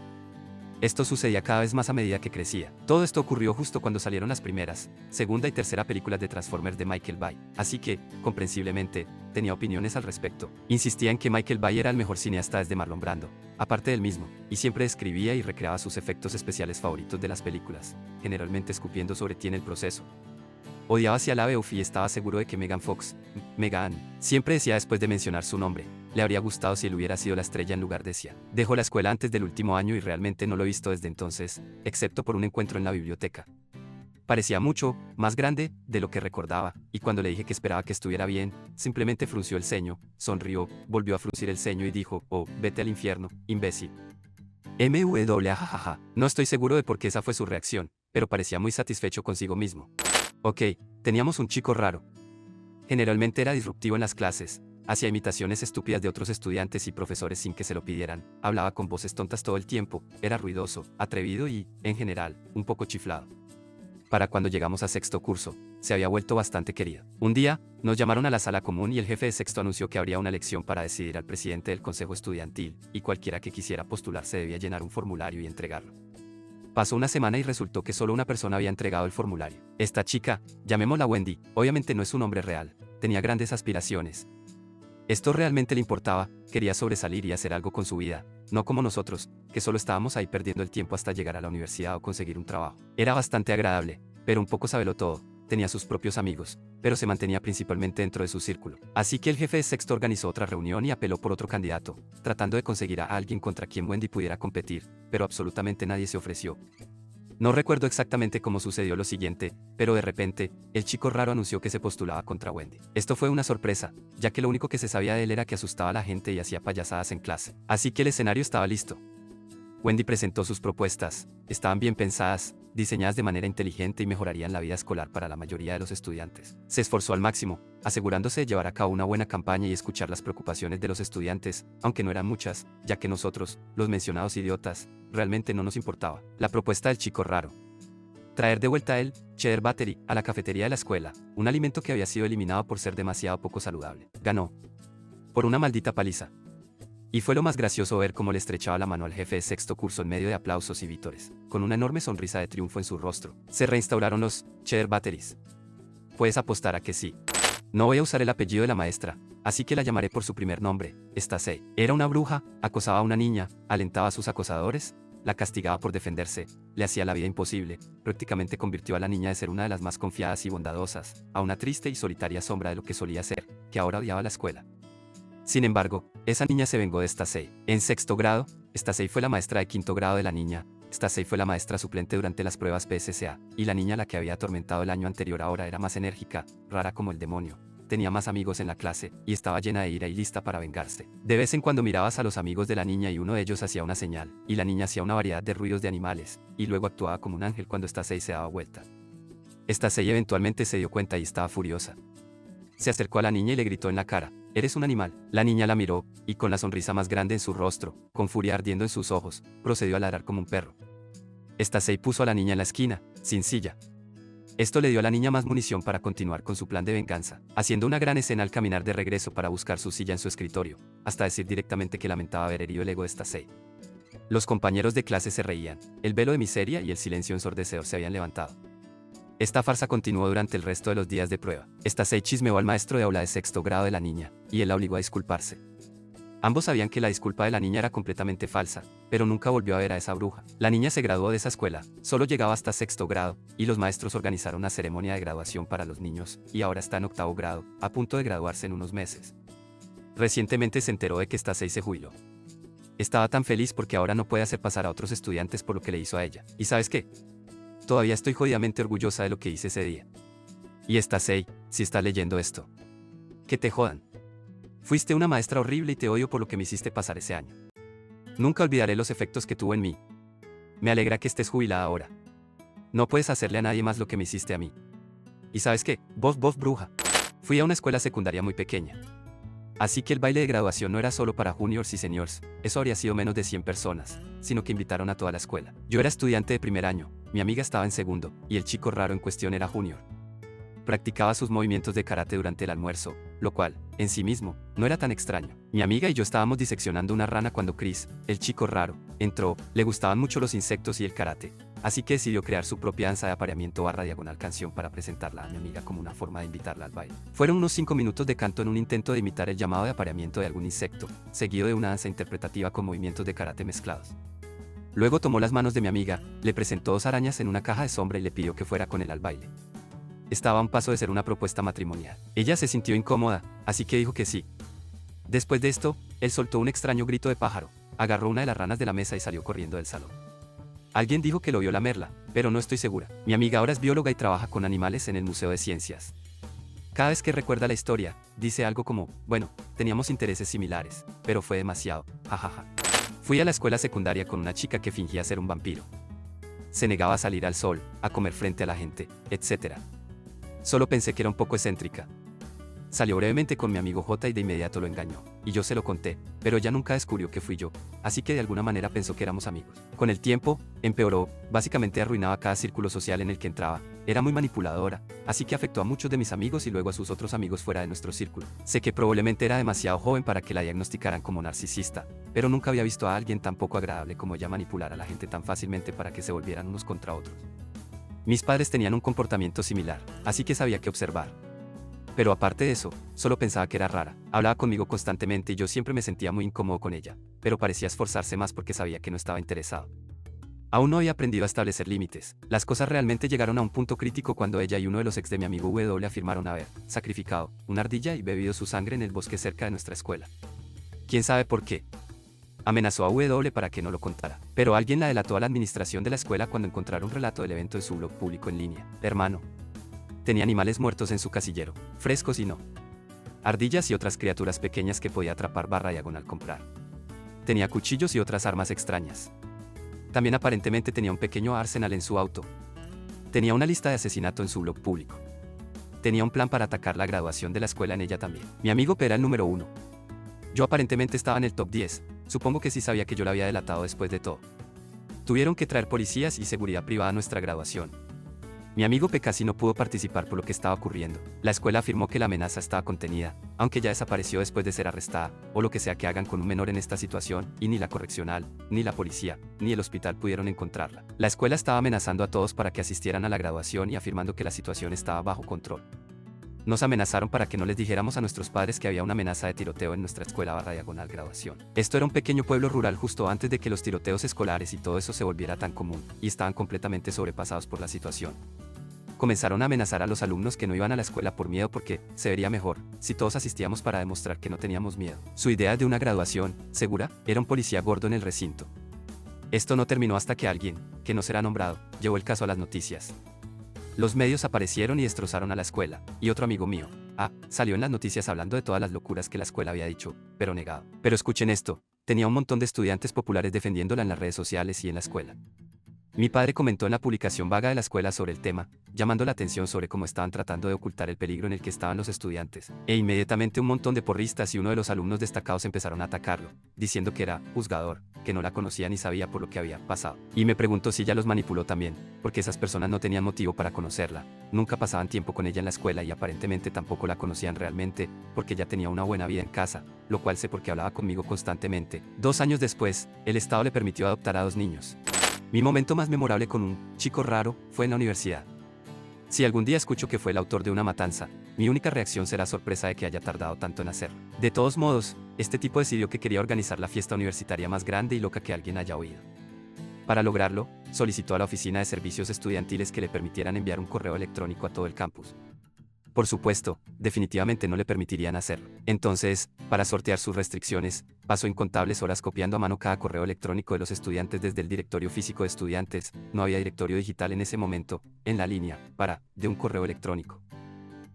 Speaker 2: Esto sucedía cada vez más a medida que crecía. Todo esto ocurrió justo cuando salieron las primeras, segunda y tercera películas de Transformers de Michael Bay, así que, comprensiblemente, tenía opiniones al respecto. Insistía en que Michael Bay era el mejor cineasta desde Marlon Brando, aparte del mismo, y siempre describía y recreaba sus efectos especiales favoritos de las películas, generalmente escupiendo sobre ti en el proceso. Odiaba hacia la Beowulf y estaba seguro de que Megan Fox, Megan, siempre decía después de mencionar su nombre, le habría gustado si él hubiera sido la estrella en lugar de Sia. Dejó la escuela antes del último año y realmente no lo he visto desde entonces, excepto por un encuentro en la biblioteca. Parecía mucho más grande de lo que recordaba, y cuando le dije que esperaba que estuviera bien, simplemente frunció el ceño, sonrió, volvió a fruncir el ceño y dijo, oh, vete al infierno, imbécil. Jajaja. No estoy seguro de por qué esa fue su reacción, pero parecía muy satisfecho consigo mismo. Ok, teníamos un chico raro. Generalmente era disruptivo en las clases, hacía imitaciones estúpidas de otros estudiantes y profesores sin que se lo pidieran, hablaba con voces tontas todo el tiempo, era ruidoso, atrevido y, en general, un poco chiflado. Para cuando llegamos a sexto curso, se había vuelto bastante querido. Un día, nos llamaron a la sala común y el jefe de sexto anunció que habría una elección para decidir al presidente del consejo estudiantil, y cualquiera que quisiera postularse debía llenar un formulario y entregarlo. Pasó una semana y resultó que solo una persona había entregado el formulario. Esta chica, llamémosla Wendy, obviamente no es un nombre real, tenía grandes aspiraciones. Esto realmente le importaba, quería sobresalir y hacer algo con su vida, no como nosotros, que solo estábamos ahí perdiendo el tiempo hasta llegar a la universidad o conseguir un trabajo. Era bastante agradable, pero un poco sabelotodo, tenía sus propios amigos, pero se mantenía principalmente dentro de su círculo. Así que el jefe de sexto organizó otra reunión y apeló por otro candidato, tratando de conseguir a alguien contra quien Wendy pudiera competir, pero absolutamente nadie se ofreció. No recuerdo exactamente cómo sucedió lo siguiente, pero de repente, el chico raro anunció que se postulaba contra Wendy. Esto fue una sorpresa, ya que lo único que se sabía de él era que asustaba a la gente y hacía payasadas en clase. Así que el escenario estaba listo. Wendy presentó sus propuestas, estaban bien pensadas, diseñadas de manera inteligente y mejorarían la vida escolar para la mayoría de los estudiantes. Se esforzó al máximo, asegurándose de llevar a cabo una buena campaña y escuchar las preocupaciones de los estudiantes, aunque no eran muchas, ya que nosotros, los mencionados idiotas, realmente no nos importaba. La propuesta del chico raro. Traer de vuelta el cheddar battery a la cafetería de la escuela, un alimento que había sido eliminado por ser demasiado poco saludable. Ganó. Por una maldita paliza. Y fue lo más gracioso ver cómo le estrechaba la mano al jefe de sexto curso en medio de aplausos y vítores, con una enorme sonrisa de triunfo en su rostro. Se reinstauraron los cheddar batteries. Puedes apostar a que sí. No voy a usar el apellido de la maestra, así que la llamaré por su primer nombre, Stacey. Era una bruja, acosaba a una niña, alentaba a sus acosadores, la castigaba por defenderse, le hacía la vida imposible, prácticamente convirtió a la niña de ser una de las más confiadas y bondadosas, a una triste y solitaria sombra de lo que solía ser, que ahora odiaba la escuela. Sin embargo, esa niña se vengó de Stacey. En sexto grado, Stacey fue la maestra de quinto grado de la niña, Stacey fue la maestra suplente durante las pruebas PSSA, y la niña a la que había atormentado el año anterior ahora era más enérgica, rara como el demonio. tenía más amigos en la clase, y estaba llena de ira y lista para vengarse. De vez en cuando mirabas a los amigos de la niña y uno de ellos hacía una señal, y la niña hacía una variedad de ruidos de animales, y luego actuaba como un ángel cuando Stasey se daba vuelta. Stasey eventualmente se dio cuenta y estaba furiosa. Se acercó a la niña y le gritó en la cara: «Eres un animal». La niña la miró, y con la sonrisa más grande en su rostro, con furia ardiendo en sus ojos, procedió a ladrar como un perro. Stasey puso a la niña en la esquina, sin silla. Esto le dio a la niña más munición para continuar con su plan de venganza, haciendo una gran escena al caminar de regreso para buscar su silla en su escritorio, hasta decir directamente que lamentaba haber herido el ego de Stasey. Los compañeros de clase se reían, el velo de miseria y el silencio ensordecedor se habían levantado. Esta farsa continuó durante el resto de los días de prueba. Stasey chismeó al maestro de aula de sexto grado de la niña, y él la obligó a disculparse. Ambos sabían que la disculpa de la niña era completamente falsa, pero nunca volvió a ver a esa bruja. La niña se graduó de esa escuela, solo llegaba hasta sexto grado, y los maestros organizaron una ceremonia de graduación para los niños, y ahora está en octavo grado, a punto de graduarse en unos meses. Recientemente se enteró de que Stasey se jubiló. Estaba tan feliz porque ahora no puede hacer pasar a otros estudiantes por lo que le hizo a ella. ¿Y sabes qué? Todavía estoy jodidamente orgullosa de lo que hice ese día. Y Stasey, si estás leyendo esto, que te jodan. Fuiste una maestra horrible y te odio por lo que me hiciste pasar ese año. Nunca olvidaré los efectos que tuvo en mí. Me alegra que estés jubilada ahora. No puedes hacerle a nadie más lo que me hiciste a mí. ¿Y sabes qué? Vos bruja. Fui a una escuela secundaria muy pequeña. Así que el baile de graduación no era solo para juniors y seniors, eso habría sido menos de 100 personas, sino que invitaron a toda la escuela. Yo era estudiante de primer año, mi amiga estaba en segundo, y el chico raro en cuestión era junior. Practicaba sus movimientos de karate durante el almuerzo, lo cual, en sí mismo, no era tan extraño. Mi amiga y yo estábamos diseccionando una rana cuando Chris, el chico raro, entró. Le gustaban mucho los insectos y el karate, así que decidió crear su propia danza de apareamiento / canción para presentarla a mi amiga como una forma de invitarla al baile. Fueron unos 5 minutos de canto en un intento de imitar el llamado de apareamiento de algún insecto, seguido de una danza interpretativa con movimientos de karate mezclados. Luego tomó las manos de mi amiga, le presentó 2 arañas en una caja de sombra y le pidió que fuera con él al baile. Estaba a un paso de ser una propuesta matrimonial. Ella se sintió incómoda, así que dijo que sí. Después de esto, él soltó un extraño grito de pájaro, agarró una de las ranas de la mesa y salió corriendo del salón. Alguien dijo que lo vio lamerla, pero no estoy segura. Mi amiga ahora es bióloga y trabaja con animales en el Museo de Ciencias. Cada vez que recuerda la historia, dice algo como: bueno, teníamos intereses similares, pero fue demasiado, jajaja. Fui a la escuela secundaria con una chica que fingía ser un vampiro. Se negaba a salir al sol, a comer frente a la gente, etc. Solo pensé que era un poco excéntrica. Salió brevemente con mi amigo J y de inmediato lo engañó, y yo se lo conté, pero ella nunca descubrió que fui yo, así que de alguna manera pensó que éramos amigos. Con el tiempo, empeoró, básicamente arruinaba cada círculo social en el que entraba, era muy manipuladora, así que afectó a muchos de mis amigos y luego a sus otros amigos fuera de nuestro círculo. Sé que probablemente era demasiado joven para que la diagnosticaran como narcisista, pero nunca había visto a alguien tan poco agradable como ella manipular a la gente tan fácilmente para que se volvieran unos contra otros. Mis padres tenían un comportamiento similar, así que sabía qué observar. Pero aparte de eso, solo pensaba que era rara. Hablaba conmigo constantemente y yo siempre me sentía muy incómodo con ella, pero parecía esforzarse más porque sabía que no estaba interesado. Aún no había aprendido a establecer límites. Las cosas realmente llegaron a un punto crítico cuando ella y uno de los ex de mi amigo W afirmaron haber sacrificado una ardilla y bebido su sangre en el bosque cerca de nuestra escuela. ¿Quién sabe por qué? Amenazó a W para que no lo contara, pero alguien la delató a la administración de la escuela cuando encontraron un relato del evento en su blog público en línea. Hermano. Tenía animales muertos en su casillero, frescos y no. Ardillas y otras criaturas pequeñas que podía atrapar / comprar. Tenía cuchillos y otras armas extrañas. También aparentemente tenía un pequeño arsenal en su auto. Tenía una lista de asesinato en su blog público. Tenía un plan para atacar la graduación de la escuela en ella también. Mi amigo P era el número 1. Yo aparentemente estaba en el top 10, supongo que sí sabía que yo la había delatado después de todo. Tuvieron que traer policías y seguridad privada a nuestra graduación. Mi amigo P casi no pudo participar por lo que estaba ocurriendo. La escuela afirmó que la amenaza estaba contenida, aunque ya desapareció después de ser arrestada, o lo que sea que hagan con un menor en esta situación, y ni la correccional, ni la policía, ni el hospital pudieron encontrarla. La escuela estaba amenazando a todos para que asistieran a la graduación y afirmando que la situación estaba bajo control. Nos amenazaron para que no les dijéramos a nuestros padres que había una amenaza de tiroteo en nuestra escuela / graduación. Esto era un pequeño pueblo rural justo antes de que los tiroteos escolares y todo eso se volviera tan común, y estaban completamente sobrepasados por la situación. Comenzaron a amenazar a los alumnos que no iban a la escuela por miedo porque se vería mejor si todos asistíamos para demostrar que no teníamos miedo. Su idea de una graduación segura era un policía gordo en el recinto. Esto no terminó hasta que alguien, que no será nombrado, llevó el caso a las noticias. Los medios aparecieron y destrozaron a la escuela, y otro amigo mío, Salió en las noticias hablando de todas las locuras que la escuela había dicho, pero negado. Pero escuchen esto, tenía un montón de estudiantes populares defendiéndola en las redes sociales y en la escuela. Mi padre comentó en la publicación vaga de la escuela sobre el tema, llamando la atención sobre cómo estaban tratando de ocultar el peligro en el que estaban los estudiantes, e inmediatamente un montón de porristas y uno de los alumnos destacados empezaron a atacarlo, diciendo que era juzgador, que no la conocía ni sabía por lo que había pasado. Y me preguntó si ella los manipuló también, porque esas personas no tenían motivo para conocerla, nunca pasaban tiempo con ella en la escuela y aparentemente tampoco la conocían realmente, porque ella tenía una buena vida en casa, lo cual sé porque hablaba conmigo constantemente. 2 años después, el Estado le permitió adoptar a 2 niños. Mi momento más memorable con un chico raro fue en la universidad. Si algún día escucho que fue el autor de una matanza, mi única reacción será sorpresa de que haya tardado tanto en hacerlo. De todos modos, este tipo decidió que quería organizar la fiesta universitaria más grande y loca que alguien haya oído. Para lograrlo, solicitó a la oficina de servicios estudiantiles que le permitieran enviar un correo electrónico a todo el campus. Por supuesto, definitivamente no le permitirían hacerlo. Entonces, para sortear sus restricciones, pasó incontables horas copiando a mano cada correo electrónico de los estudiantes desde el directorio físico de estudiantes, no había directorio digital en ese momento, en la línea, de un correo electrónico.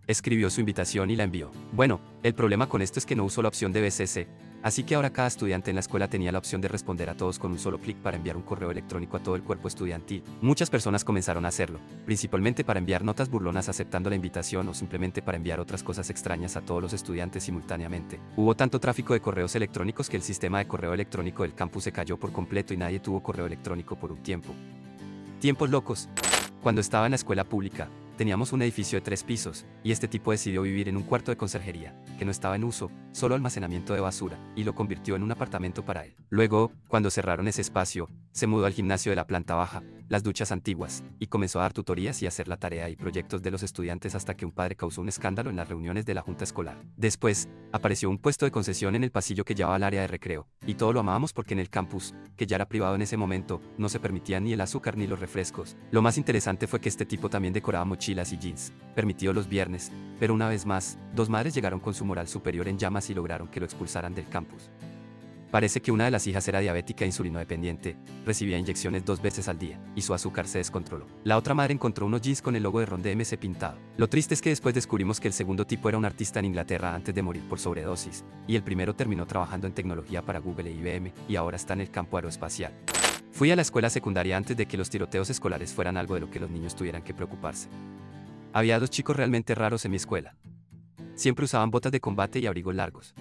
Speaker 2: Escribió su invitación y la envió. Bueno, el problema con esto es que no usó la opción de BCC, así que ahora cada estudiante en la escuela tenía la opción de responder a todos con un solo clic para enviar un correo electrónico a todo el cuerpo estudiantil. Muchas personas comenzaron a hacerlo, principalmente para enviar notas burlonas aceptando la invitación o simplemente para enviar otras cosas extrañas a todos los estudiantes simultáneamente. Hubo tanto tráfico de correos electrónicos que el sistema de correo electrónico del campus se cayó por completo y nadie tuvo correo electrónico por un tiempo. Tiempos locos. Cuando estaba en la escuela pública, teníamos un edificio de 3 pisos, y este tipo decidió vivir en un cuarto de conserjería, que no estaba en uso, solo almacenamiento de basura, y lo convirtió en un apartamento para él. Luego, cuando cerraron ese espacio, se mudó al gimnasio de la planta baja, las duchas antiguas, y comenzó a dar tutorías y hacer la tarea y proyectos de los estudiantes hasta que un padre causó un escándalo en las reuniones de la junta escolar. Después, apareció un puesto de concesión en el pasillo que llevaba al área de recreo, y todo lo amábamos porque en el campus, que ya era privado en ese momento, no se permitía ni el azúcar ni los refrescos. Lo más interesante fue que este tipo también decoraba mochilas y jeans, permitido los viernes, pero una vez más, 2 madres llegaron con su moral superior en llamas y lograron que lo expulsaran del campus. Parece que una de las hijas era diabética e insulinodependiente, recibía inyecciones 2 veces al día, y su azúcar se descontroló. La otra madre encontró unos jeans con el logo de Ron DMC pintado. Lo triste es que después descubrimos que el segundo tipo era un artista en Inglaterra antes de morir por sobredosis, y el primero terminó trabajando en tecnología para Google e IBM, y ahora está en el campo aeroespacial. Fui a la escuela secundaria antes de que los tiroteos escolares fueran algo de lo que los niños tuvieran que preocuparse. Había 2 chicos realmente raros en mi escuela. Siempre usaban botas de combate y abrigos largos.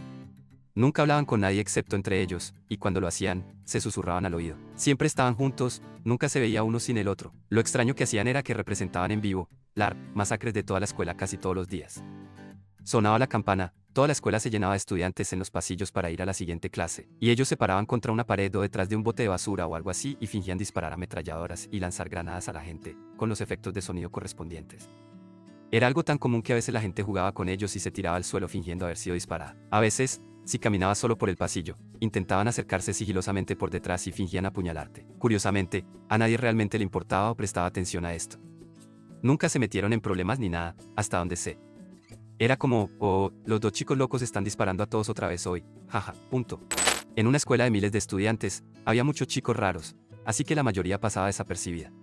Speaker 2: Nunca hablaban con nadie excepto entre ellos, y cuando lo hacían, se susurraban al oído. Siempre estaban juntos, nunca se veía uno sin el otro. Lo extraño que hacían era que representaban en vivo, las masacres de toda la escuela casi todos los días. Sonaba la campana, toda la escuela se llenaba de estudiantes en los pasillos para ir a la siguiente clase, y ellos se paraban contra una pared o detrás de un bote de basura o algo así y fingían disparar ametralladoras y lanzar granadas a la gente, con los efectos de sonido correspondientes. Era algo tan común que a veces la gente jugaba con ellos y se tiraba al suelo fingiendo haber sido disparada. A veces, si caminabas solo por el pasillo, intentaban acercarse sigilosamente por detrás y fingían apuñalarte. Curiosamente, a nadie realmente le importaba o prestaba atención a esto. Nunca se metieron en problemas ni nada, hasta donde sé. Era como, los 2 chicos locos están disparando a todos otra vez hoy, jaja, punto. En una escuela de miles de estudiantes, había muchos chicos raros, así que la mayoría pasaba desapercibida.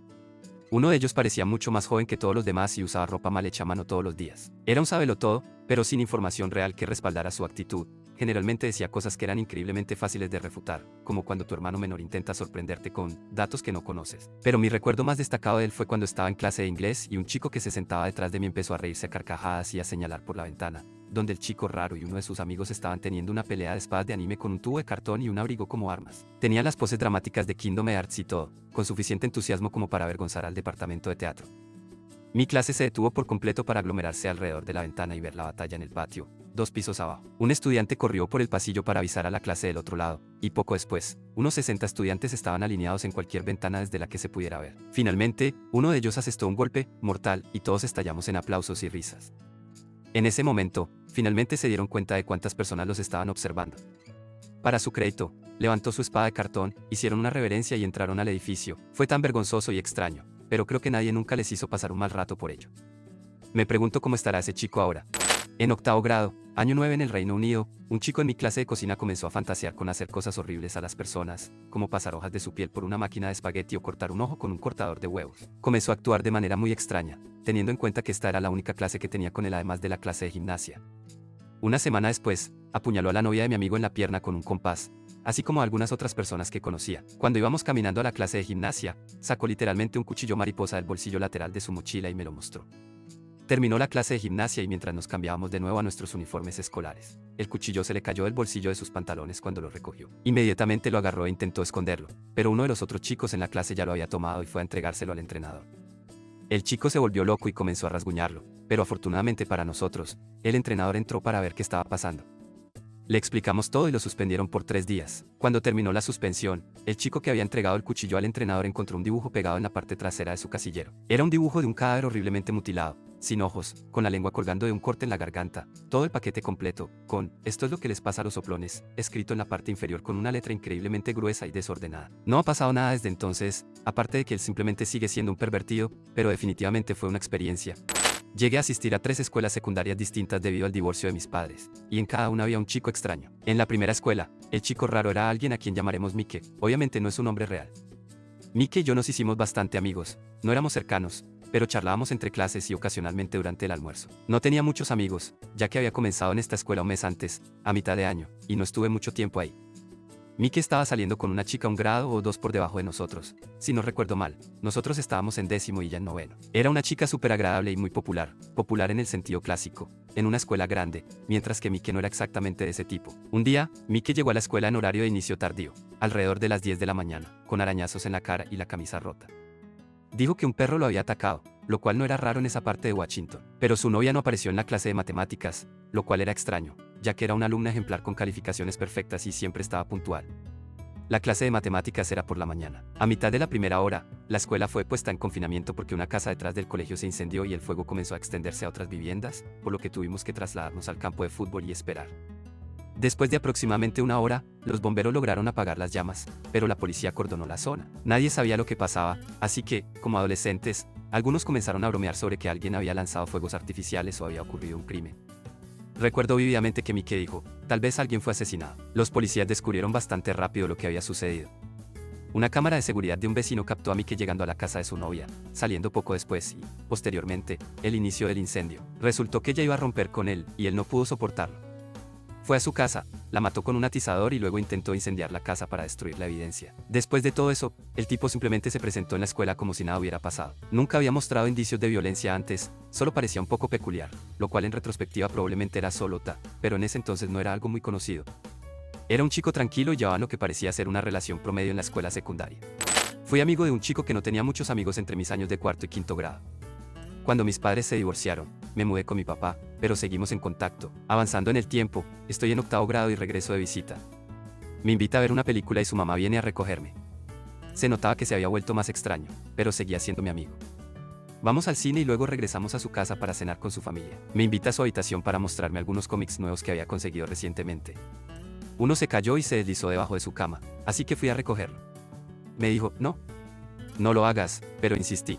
Speaker 2: Uno de ellos parecía mucho más joven que todos los demás y usaba ropa mal hecha a mano todos los días. Era un sabelotodo, pero sin información real que respaldara su actitud. Generalmente decía cosas que eran increíblemente fáciles de refutar, como cuando tu hermano menor intenta sorprenderte con datos que no conoces. Pero mi recuerdo más destacado de él fue cuando estaba en clase de inglés y un chico que se sentaba detrás de mí empezó a reírse a carcajadas y a señalar por la ventana, donde el chico raro y uno de sus amigos estaban teniendo una pelea de espadas de anime con un tubo de cartón y un abrigo como armas. Tenían las poses dramáticas de Kingdom Hearts y todo, con suficiente entusiasmo como para avergonzar al departamento de teatro. Mi clase se detuvo por completo para aglomerarse alrededor de la ventana y ver la batalla en el patio, 2 pisos abajo. Un estudiante corrió por el pasillo para avisar a la clase del otro lado, y poco después, unos 60 estudiantes estaban alineados en cualquier ventana desde la que se pudiera ver. Finalmente, uno de ellos asestó un golpe mortal y todos estallamos en aplausos y risas. En ese momento, finalmente se dieron cuenta de cuántas personas los estaban observando. Para su crédito, levantó su espada de cartón, hicieron una reverencia y entraron al edificio. Fue tan vergonzoso y extraño, pero creo que nadie nunca les hizo pasar un mal rato por ello. Me pregunto cómo estará ese chico ahora. En 8º grado, Año 9 en el Reino Unido, un chico en mi clase de cocina comenzó a fantasear con hacer cosas horribles a las personas, como pasar hojas de su piel por una máquina de espagueti o cortar un ojo con un cortador de huevos. Comenzó a actuar de manera muy extraña, teniendo en cuenta que esta era la única clase que tenía con él además de la clase de gimnasia. Una semana después, apuñaló a la novia de mi amigo en la pierna con un compás, así como a algunas otras personas que conocía. Cuando íbamos caminando a la clase de gimnasia, sacó literalmente un cuchillo mariposa del bolsillo lateral de su mochila y me lo mostró. Terminó la clase de gimnasia y mientras nos cambiábamos de nuevo a nuestros uniformes escolares, el cuchillo se le cayó del bolsillo de sus pantalones cuando lo recogió. Inmediatamente lo agarró e intentó esconderlo, pero uno de los otros chicos en la clase ya lo había tomado y fue a entregárselo al entrenador. El chico se volvió loco y comenzó a rasguñarlo, pero afortunadamente para nosotros, el entrenador entró para ver qué estaba pasando. Le explicamos todo y lo suspendieron por 3 días. Cuando terminó la suspensión, el chico que había entregado el cuchillo al entrenador encontró un dibujo pegado en la parte trasera de su casillero. Era un dibujo de un cadáver horriblemente mutilado, sin ojos, con la lengua colgando de un corte en la garganta, todo el paquete completo, con "esto es lo que les pasa a los soplones", escrito en la parte inferior con una letra increíblemente gruesa y desordenada. No ha pasado nada desde entonces, aparte de que él simplemente sigue siendo un pervertido, pero definitivamente fue una experiencia. Llegué a asistir a 3 escuelas secundarias distintas debido al divorcio de mis padres, y en cada una había un chico extraño. En la primera escuela, el chico raro era alguien a quien llamaremos Mike, obviamente no es un nombre real. Mike y yo nos hicimos bastante amigos, no éramos cercanos, pero charlábamos entre clases y ocasionalmente durante el almuerzo. No tenía muchos amigos, ya que había comenzado en esta escuela un mes antes, a mitad de año, y no estuve mucho tiempo ahí. Mike estaba saliendo con una chica 1 grado o 2 por debajo de nosotros, si no recuerdo mal. Nosotros estábamos en 10º y ella en 9º. Era una chica súper agradable y muy popular en el sentido clásico, en una escuela grande, mientras que Mike no era exactamente de ese tipo. Un día, Mike llegó a la escuela en horario de inicio tardío, alrededor de las 10 de la mañana, con arañazos en la cara y la camisa rota. Dijo que un perro lo había atacado, lo cual no era raro en esa parte de Washington. Pero su novia no apareció en la clase de matemáticas, lo cual era extraño, ya que era una alumna ejemplar con calificaciones perfectas y siempre estaba puntual. La clase de matemáticas era por la mañana. A mitad de la primera hora, la escuela fue puesta en confinamiento porque una casa detrás del colegio se incendió y el fuego comenzó a extenderse a otras viviendas, por lo que tuvimos que trasladarnos al campo de fútbol y esperar. Después de aproximadamente 1 hora, los bomberos lograron apagar las llamas, pero la policía acordonó la zona. Nadie sabía lo que pasaba, así que, como adolescentes, algunos comenzaron a bromear sobre que alguien había lanzado fuegos artificiales o había ocurrido un crimen. Recuerdo vívidamente que Mike dijo, tal vez alguien fue asesinado. Los policías descubrieron bastante rápido lo que había sucedido. Una cámara de seguridad de un vecino captó a Mike llegando a la casa de su novia, saliendo poco después y, posteriormente, el inicio del incendio. Resultó que ella iba a romper con él, y él no pudo soportarlo. Fue a su casa, la mató con un atizador y luego intentó incendiar la casa para destruir la evidencia. Después de todo eso, el tipo simplemente se presentó en la escuela como si nada hubiera pasado. Nunca había mostrado indicios de violencia antes, solo parecía un poco peculiar, lo cual en retrospectiva probablemente era solo pero en ese entonces no era algo muy conocido. Era un chico tranquilo y llevaba lo que parecía ser una relación promedio en la escuela secundaria. Fui amigo de un chico que no tenía muchos amigos entre mis años de 4º y 5º grado. Cuando mis padres se divorciaron, me mudé con mi papá, pero seguimos en contacto. Avanzando en el tiempo, estoy en 8º grado y regreso de visita. Me invita a ver una película y su mamá viene a recogerme. Se notaba que se había vuelto más extraño, pero seguía siendo mi amigo. Vamos al cine y luego regresamos a su casa para cenar con su familia. Me invita a su habitación para mostrarme algunos cómics nuevos que había conseguido recientemente. Uno se cayó y se deslizó debajo de su cama, así que fui a recogerlo. Me dijo, no lo hagas, pero insistí.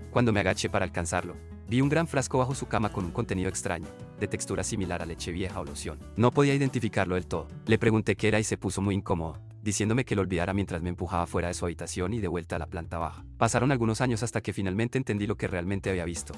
Speaker 2: Cuando me agaché para alcanzarlo, vi un gran frasco bajo su cama con un contenido extraño, de textura similar a leche vieja o loción. No podía identificarlo del todo. Le pregunté qué era y se puso muy incómodo, diciéndome que lo olvidara mientras me empujaba fuera de su habitación y de vuelta a la planta baja. Pasaron algunos años hasta que finalmente entendí lo que realmente había visto.